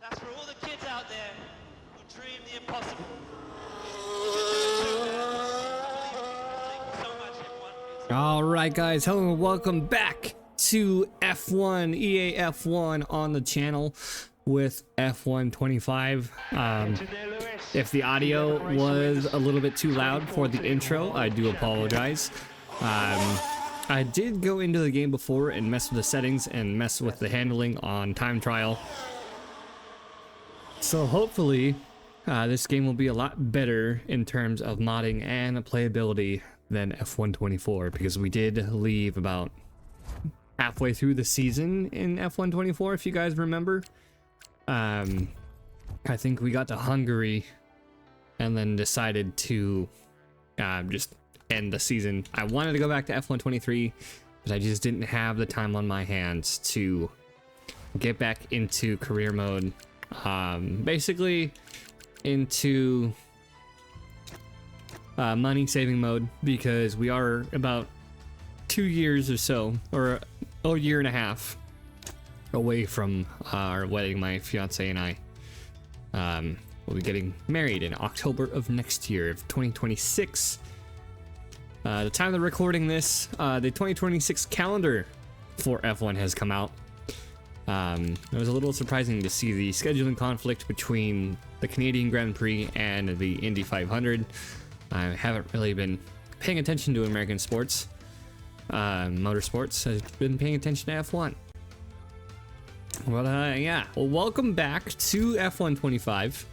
That's for all the kids out there who dream the impossible. All right, guys, hello and welcome back to F1 EA F1 on the channel with F1 25. If the audio was a little bit too loud for the intro, I do apologize. I did go into the game before and mess with the settings and mess with the handling on time trial. So hopefully this game will be a lot better in terms of modding and playability than F1 24, because we did leave about halfway through the season in F1 24, if you guys remember. I think we got to Hungary and then decided to just end the season. I wanted to go back to F1 23, but I just didn't have the time on my hands to get back into career mode, basically into money saving mode, because we are about 2 years or so, or a year and a half away from our wedding. My fiance and I will be getting married in October of next year, of 2026. The time of recording this, the 2026 calendar for F1 has come out. It was a little surprising to see the scheduling conflict between the Canadian Grand Prix and the Indy 500. I haven't really been paying attention to American sports. Motorsports. I've been paying attention to F1. Well, yeah. Well, welcome back to F1 25.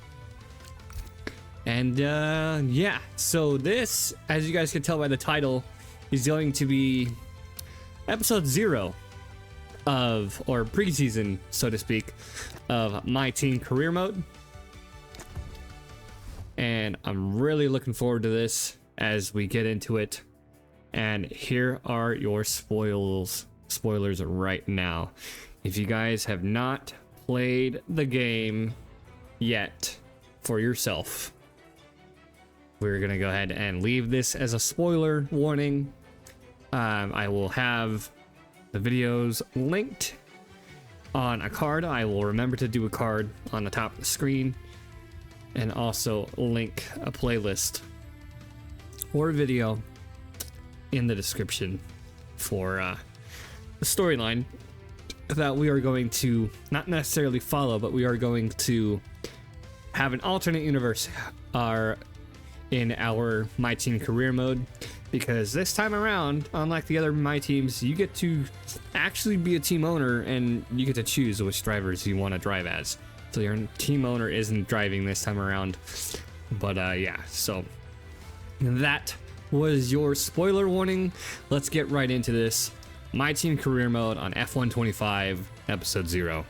And, yeah. So this, as you guys can tell by the title, is going to be episode 0 of, or preseason, so to speak, of MyTeam Career Mode. And I'm really looking forward to this as we get into it. And here are your spoilers right now. If you guys have not played the game yet for yourself, we're gonna go ahead and leave this as a spoiler warning. I will have the videos linked on a card. I will remember to do a card on the top of the screen, and also link a playlist or a video in the description for the storyline that we are going to not necessarily follow, but we are going to have an alternate universe in our MyTeam career mode, because this time around, unlike the other MyTeams, you get to actually be a team owner and you get to choose which drivers you want to drive as. So your team owner isn't driving this time around. But yeah, so that was your spoiler warning. Let's get right into this. MyTeam career mode on F1 25 episode 0.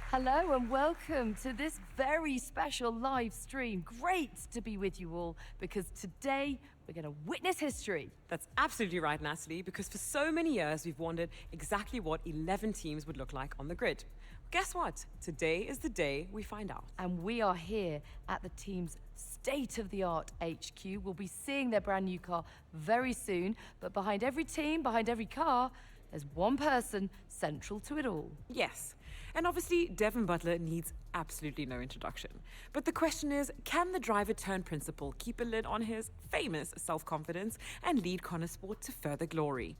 Hello and welcome to this very special live stream. Great to be with you all, because today we're going to witness history. That's absolutely right, Natalie, because for so many years we've wondered exactly what 11 teams would look like on the grid. Guess what? Today is the day we find out. And we are here at the team's state-of-the-art HQ. We'll be seeing their brand new car very soon, but behind every team, behind every car, there's one person central to it all. Yes. And obviously, Devin Butler needs absolutely no introduction. But the question is, can the driver-turned-principal keep a lid on his famous self-confidence and lead Connor Sport to further glory?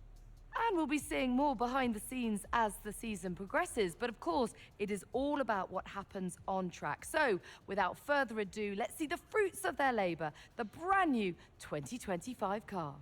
And we'll be seeing more behind the scenes as the season progresses. But of course, it is all about what happens on track. So, without further ado, let's see the fruits of their labor, the brand new 2025 car.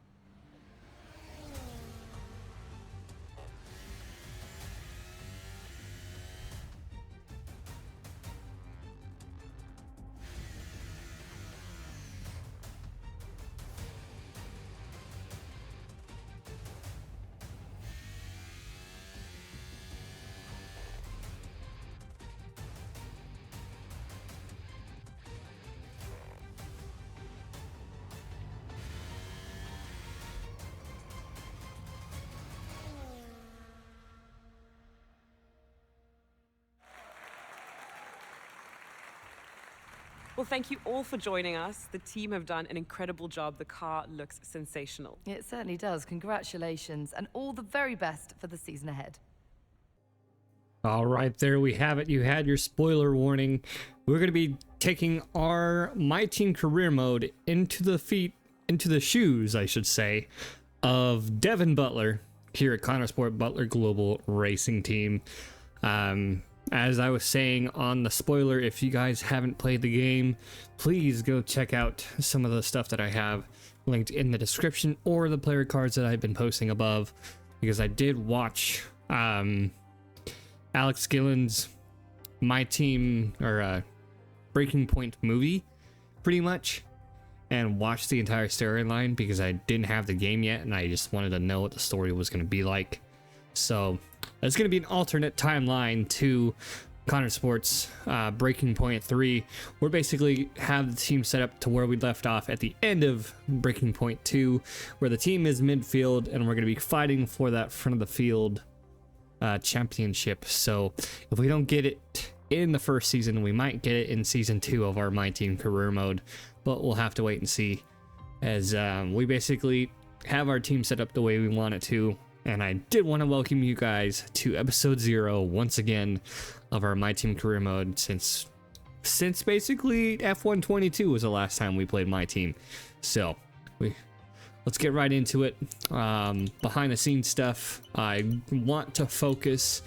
Well, thank you all for joining us. The team have done an incredible job. The car looks sensational. It certainly does. Congratulations, and all the very best for the season ahead. All right, there we have it. You had your spoiler warning. We're going to be taking our MyTeam career mode into the shoes, I should say, of Devin Butler here at Connorsport Butler Global Racing Team. As I was saying on the spoiler, if you guys haven't played the game, please go check out some of the stuff that I have linked in the description or the player cards that I've been posting above, because I did watch Alex Gillen's MyTeam or Breaking Point movie pretty much, and watched the entire storyline because I didn't have the game yet and I just wanted to know what the story was going to be like. So it's going to be an alternate timeline to Connorsport's Breaking Point 3. We're basically have the team set up to where we left off at the end of Breaking Point 2, where the team is midfield and we're going to be fighting for that front of the field championship. So if we don't get it in the first season, we might get it in season 2 of our MyTeam career mode, but we'll have to wait and see, as we basically have our team set up the way we want it to. And I did want to welcome you guys to episode 0 once again of our MyTeam career mode, since basically F122 was the last time we played MyTeam. So let's get right into it. Behind the scenes stuff, I want to focus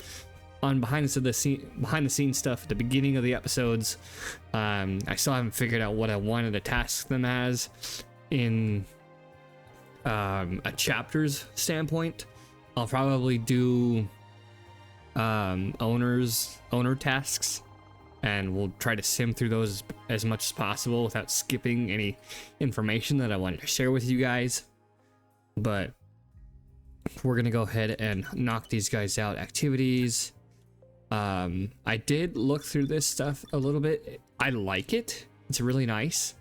on behind the scenes stuff at the beginning of the episodes. I still haven't figured out what I wanted to task them as in a chapters standpoint. I'll probably do owner tasks, and we'll try to sim through those as much as possible without skipping any information that I wanted to share with you guys. But we're gonna go ahead and knock these guys out. Activities. I did look through this stuff a little bit. I like it. It's really nice.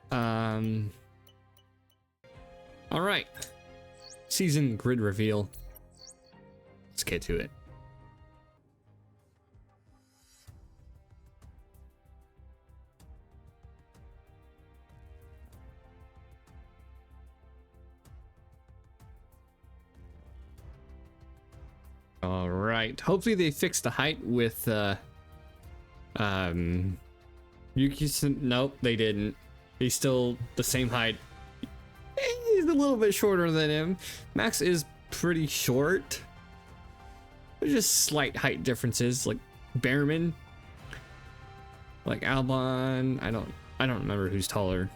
All right. Season grid reveal. Let's get to it. All right. Hopefully they fixed the height with Yuki. Nope, they didn't. He's still the same height. He's a little bit shorter than him. Max is pretty short. There's just slight height differences, like Behrman, like Albon. I don't remember who's taller.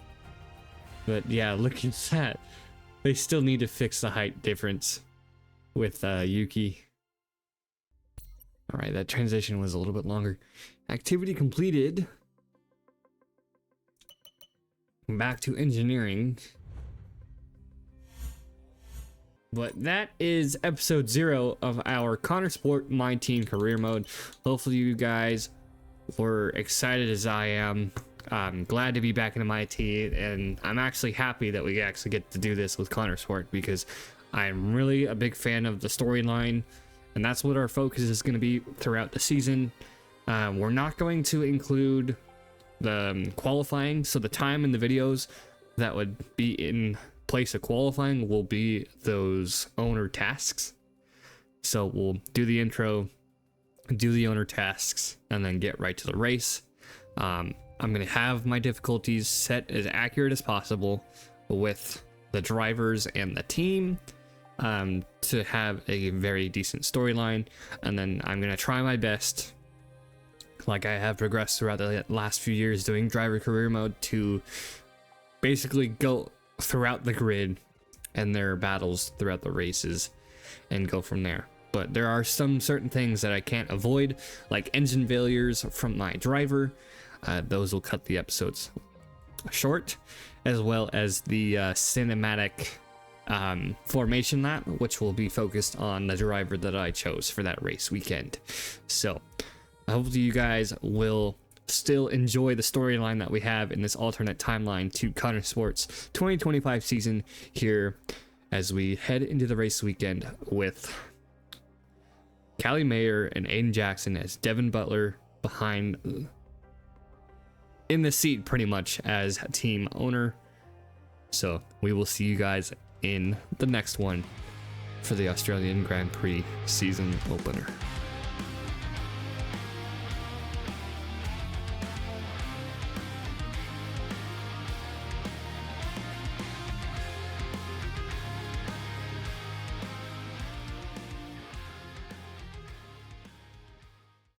But yeah, look at that. They still need to fix the height difference with Yuki. All right, that transition was a little bit longer. Activity completed. Back to engineering. But that is episode 0 of our Connorsport MyTeam career mode. Hopefully you guys were excited as I am. I'm glad to be back into MyTeam, and I'm actually happy that we actually get to do this with Connorsport, because I'm really a big fan of the storyline, and that's what our focus is going to be throughout the season. We're not going to include the qualifying, so the time in the videos that would be in place of qualifying will be those owner tasks. So we'll do the intro, do the owner tasks, and then get right to the race. I'm going to have my difficulties set as accurate as possible with the drivers and the team, to have a very decent storyline. And then I'm going to try my best, like I have progressed throughout the last few years doing driver career mode, to basically go throughout the grid and their battles throughout the races and go from there. But there are some certain things that I can't avoid, like engine failures from my driver. Those will cut the episodes short, as well as the cinematic formation lap, which will be focused on the driver that I chose for that race weekend. So hopefully you guys will still enjoy the storyline that we have in this alternate timeline to Connorsport's 2025 season here, as we head into the race weekend with Callie Mayer and Aiden Jackson as Devin Butler behind in the seat pretty much as team owner. So we will see you guys in the next one for the Australian Grand Prix season opener.